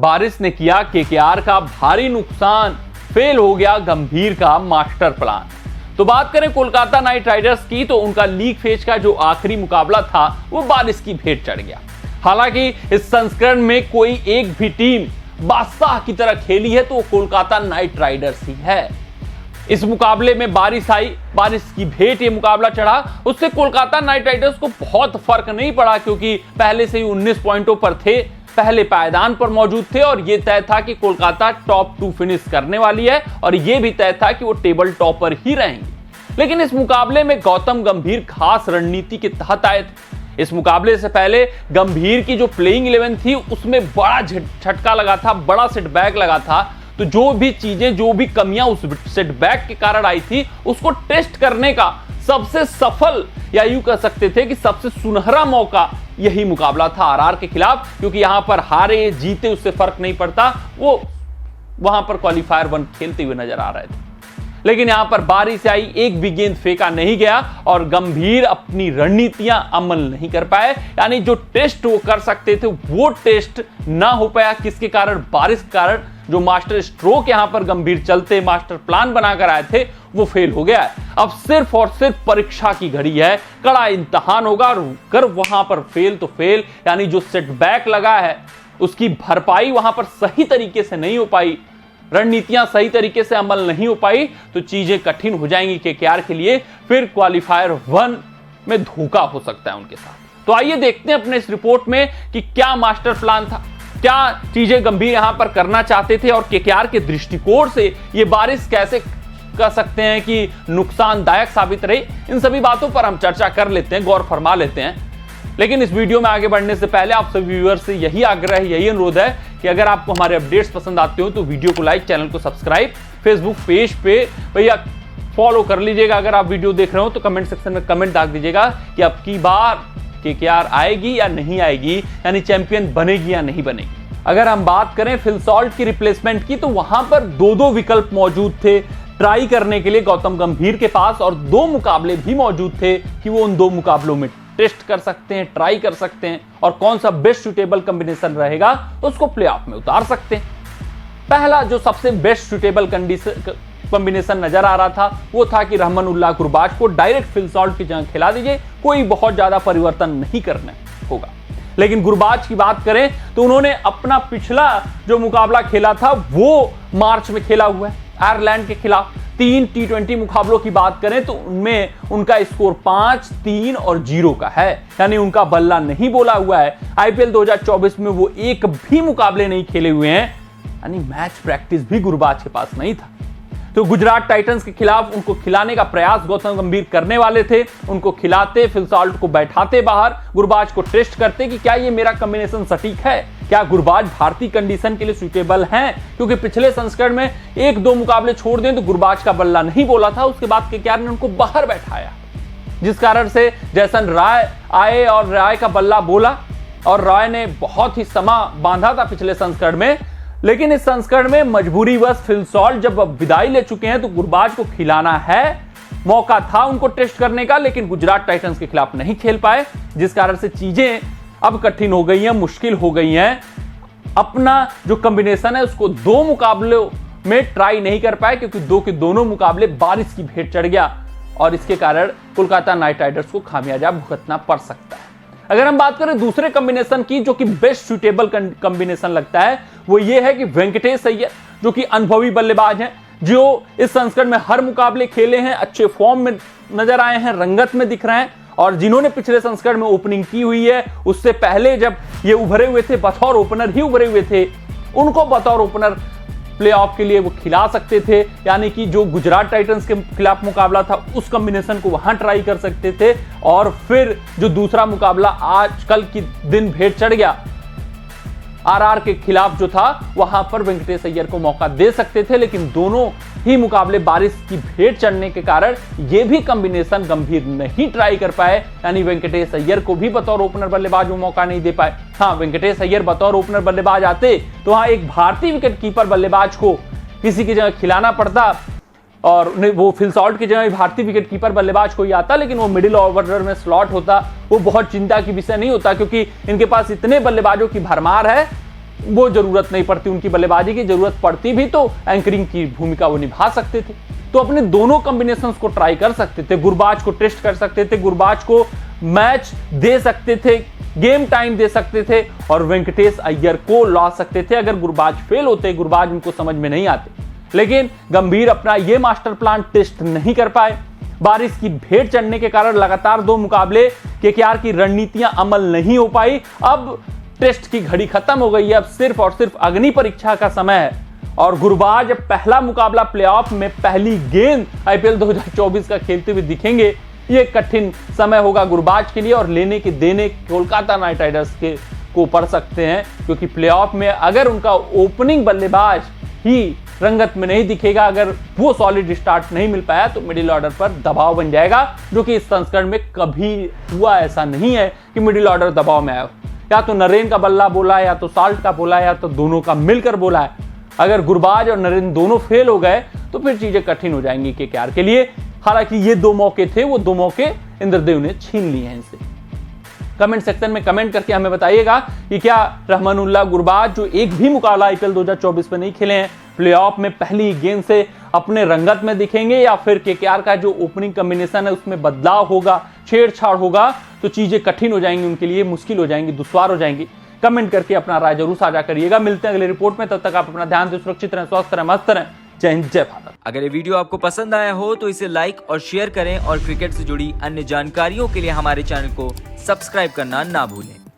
बारिश ने किया केकेआर का भारी नुकसान, फेल हो गया गंभीर का मास्टर प्लान। तो बात करें कोलकाता नाइट राइडर्स की, तो उनका लीग फेज का जो आखिरी मुकाबला था वो बारिश की भेंट चढ़ गया। हालांकि इस संस्करण में कोई एक भी टीम बादशाह की तरह खेली है तो वो कोलकाता नाइट राइडर्स ही है। इस मुकाबले में बारिश आई, बारिश की भेंट ये मुकाबला चढ़ा, उससे कोलकाता नाइट राइडर्स को बहुत फर्क नहीं पड़ा क्योंकि पहले से ही 19 पॉइंटों पर थे, पहले पायदान पर मौजूद थे और यह तय था कि कोलकाता टॉप 2 फिनिश करने वाली है और यह भी तय था कि वो टेबल टॉपर ही रहेंगे। लेकिन इस मुकाबले में गौतम गंभीर खास रणनीति के तहत आए थे। इस मुकाबले से पहले गंभीर की जो प्लेइंग 11 थी उसमें बड़ा झटका लगा था, बड़ा सेटबैक लगा था। तो जो भी चीजें, जो भी कमियां उस सेटबैक के कारण आई थी उसको टेस्ट करने का सबसे सफल या यूं कह सकते थे कि सबसे सुनहरा मौका यही मुकाबला था आरआर के खिलाफ, क्योंकि यहां पर हारे जीते उससे फर्क नहीं पड़ता, वो वहां पर क्वालिफायर 1 खेलते हुए नजर आ रहे थे। लेकिन यहां पर बारिश आई, एक भी गेंद फेंका नहीं गया और गंभीर अपनी रणनीतियां अमल नहीं कर पाए, यानी जो टेस्ट वो कर सकते थे वो टेस्ट ना हो पाया। किसके कारण? बारिश के कारण। जो मास्टर स्ट्रोक यहां पर गंभीर चलते मास्टर प्लान बनाकर आए थे वो फेल हो गया है। अब सिर्फ और सिर्फ परीक्षा की घड़ी है, कड़ा इम्तिहान होगा और अगर वहां पर फेल तो फेल, यानी जो सेटबैक लगा है उसकी भरपाई वहां पर सही तरीके से नहीं हो पाई, रणनीतियां सही तरीके से अमल नहीं हो पाई तो चीजें कठिन हो जाएंगी केकेआर के लिए। फिर क्वालिफायर 1 में धोखा हो सकता है उनके साथ। तो आइए देखते हैं अपने इस रिपोर्ट में कि क्या मास्टर प्लान था, क्या चीजें गंभीर यहां पर करना चाहते थे और केकेआर के दृष्टिकोण से ये बारिश कैसे कह सकते हैं कि नुकसानदायक साबित रही। इन सभी बातों पर हम चर्चा कर लेते हैं, गौर फरमा लेते हैं। लेकिन इस वीडियो में आगे बढ़ने से पहले आप सभी व्यूअर्स से यही आग्रह है, यही अनुरोध है कि अगर आपको हमारे अपडेट्स पसंद आते हो तो वीडियो को लाइक, चैनल को सब्सक्राइब, फेसबुक पेज पे भैया फॉलो कर लीजिएगा। अगर आप वीडियो देख रहे हो तो कमेंट सेक्शन में कमेंट डाल दीजिएगा कि अब की बार केकेआर आएगी या नहीं आएगी, यानी चैंपियन बनेगी या नहीं बनेगी। अगर हम बात करें फिल सॉल्ट की रिप्लेसमेंट की, तो वहां पर 2 विकल्प मौजूद थे ट्राई करने के लिए गौतम गंभीर के पास, और 2 मुकाबले भी मौजूद थे कि वो उन 2 मुकाबलों में टेस्ट कर सकते हैं, ट्राई कर सकते हैं और कौन सा बेस्ट सुटेबल कॉम्बिनेशन रहेगा उसको प्लेऑफ में उतार सकते हैं। पहला जो सबसे बेस्ट सुटेबल कॉम्बिनेशन नजर आ रहा था वो था कि रहमानुल्लाह गुरबाज को डायरेक्ट फिल सॉल्ट की जगह खिला दीजिए, कोई बहुत ज्यादा परिवर्तन नहीं करना होगा। लेकिन गुरबाज की बात करें तो उन्होंने अपना पिछला जो मुकाबला खेला था वो मार्च में खेला हुआ है आयरलैंड के खिलाफ। 3 T20 मुकाबलों की बात करें तो उनमें उनका स्कोर 5, 3 और 0 का है, यानी उनका बल्ला नहीं बोला हुआ है। आईपीएल 2024 में वो एक भी मुकाबले नहीं खेले हुए हैं, यानी मैच प्रैक्टिस भी गुरबाज के पास नहीं था। तो गुजरात टाइटंस के खिलाफ उनको खिलाने का प्रयास गौतम गंभीर करने वाले थे, उनको खिलाते, फिल सॉल्ट को बैठाते बाहर, गुरबाज को टेस्ट करते कि क्या ये मेरा कॉम्बिनेशन सटीक है, क्या गुरबाज भारतीय कंडीशन के लिए सुटेबल हैं, क्योंकि पिछले संस्करण में 1-2 मुकाबले छोड़ दें तो गुरबाज का बल्ला नहीं बोला था। उसके बाद केकेआर ने उनको बाहर बैठाया, जिस कारण से जैसन राय आए और राय का बल्ला बोला और राय ने बहुत ही समा बांधा था पिछले संस्करण में। लेकिन इस संस्करण में मजबूरीवश फिल सॉल्ट जब विदाई ले चुके हैं तो गुरबाज को खिलाना है, मौका था उनको टेस्ट करने का, लेकिन गुजरात टाइटंस के खिलाफ नहीं खेल पाए, जिस कारण से चीजें अब कठिन हो गई हैं, मुश्किल हो गई हैं। अपना जो कॉम्बिनेशन है उसको 2 मुकाबलों में ट्राई नहीं कर पाए क्योंकि 2 के दोनों मुकाबले बारिश की भेंट चढ़ गया और इसके कारण कोलकाता नाइट राइडर्स को खामियाजा भुगतना पड़ सकता है। अगर हम बात करें दूसरे कॉम्बिनेशन की जो कि बेस्ट सुटेबल कॉम्बिनेशन लगता है वो ये है कि वेंकटेश अय्यर जो कि अनुभवी बल्लेबाज हैं, जो इस संस्करण में हर मुकाबले खेले हैं, अच्छे फॉर्म में नजर आए हैं, रंगत में दिख रहे हैं और जिन्होंने पिछले संस्करण में ओपनिंग की हुई है, उससे पहले जब ये उभरे हुए थे बतौर ओपनर ही उभरे हुए थे, उनको बतौर ओपनर प्लेऑफ के लिए वो खिला सकते थे, यानी कि जो गुजरात टाइटंस के खिलाफ मुकाबला था उस कॉम्बिनेशन को वहां ट्राई कर सकते थे और फिर जो दूसरा मुकाबला आज कल की दिन भेंट चढ़ गया आरआर के खिलाफ जो था वहां पर वेंकटेश अय्यर को मौका दे सकते थे। लेकिन दोनों ही मुकाबले बारिश की भेंट चढ़ने के कारण ये भी कॉम्बिनेशन गंभीर नहीं ट्राई कर पाए, यानी वेंकटेश अय्यर को भी बतौर ओपनर बल्लेबाज वो मौका नहीं दे पाए। हाँ, वेंकटेश अय्यर बतौर ओपनर बल्लेबाज आते तो वहां एक भारतीय विकेट कीपर बल्लेबाज को किसी की जगह खिलाना पड़ता और वो फिल सॉल्ट की जगह भारतीय विकेट कीपर बल्लेबाज कोई आता, लेकिन वो मिडिल ऑर्डर में स्लॉट होता, वो बहुत चिंता की विषय नहीं होता क्योंकि इनके पास इतने बल्लेबाजों की भरमार है वो जरूरत नहीं पड़ती उनकी बल्लेबाजी की, जरूरत पड़ती भी तो एंकरिंग की भूमिका वो निभा सकते थे। तो अपने दोनों कॉम्बिनेशंस को ट्राई कर सकते थे, गुरबाज को टेस्ट कर सकते थे, गुरबाज को मैच दे सकते थे, गेम टाइम दे सकते थे और वेंकटेश अय्यर को ला सकते थे अगर गुरबाज फेल होते, गुरबाज उनको समझ में नहीं आते। लेकिन गंभीर अपना ये मास्टर प्लान टेस्ट नहीं कर पाए। बारिश की भेंट चढ़ने के कारण लगातार 2 मुकाबले केकेआर की रणनीतियां अमल नहीं हो पाई। अब टेस्ट की घड़ी खत्म हो गई है, अब सिर्फ और सिर्फ अग्नि परीक्षा का समय है और गुरबाज पहला मुकाबला प्लेऑफ में पहली गेंद आईपीएल 2024 का खेलते हुए दिखेंगे। ये कठिन समय होगा गुरबाज के लिए और लेने के देने कोलकाता नाइट राइडर्स के को पड़ सकते हैं, क्योंकि प्लेऑफ में अगर उनका ओपनिंग बल्लेबाज ही रंगत में नहीं दिखेगा, अगर वो सॉलिड स्टार्ट नहीं मिल पाया तो मिडिल ऑर्डर पर दबाव बन जाएगा, जो कि इस संस्करण में कभी हुआ ऐसा नहीं है कि मिडिल ऑर्डर दबाव में आया। या तो नरेन का बल्ला बोला, या तो साल्ट का बोला, या तो दोनों का मिलकर बोला है। अगर गुरबाज और नरेन दोनों फेल हो गए तो फिर चीजें कठिन हो जाएंगी केकेआर के लिए। हालांकि ये 2 मौके थे, वो 2 मौके इंद्रदेव ने छीन लिए हैं इनसे। कमेंट सेक्शन में कमेंट करके हमें बताइएगा कि क्या रहमानुल्लाह गुरबाज, जो एक भी मुकाबला आईपीएल 2024 में नहीं खेले हैं, प्लेऑफ में पहली गेंद से अपने रंगत में दिखेंगे, या फिर केकेआर का जो ओपनिंग कॉम्बिनेशन है उसमें बदलाव होगा, छेड़छाड़ होगा, तो चीजें कठिन हो जाएंगी उनके लिए, मुश्किल हो जाएंगी, दुश्वार हो जाएंगी। कमेंट करके अपना राय जरूर साझा करिएगा। मिलते हैं अगले रिपोर्ट में, तब तक आप अपना ध्यान दें, सुरक्षित रहें, स्वस्थ रहें, मस्त रहें। जय हिंद, जय भारत। अगर ये वीडियो आपको पसंद आया हो तो इसे लाइक और शेयर करें और क्रिकेट से जुड़ी अन्य जानकारियों के लिए हमारे चैनल को सब्सक्राइब करना ना भूलें।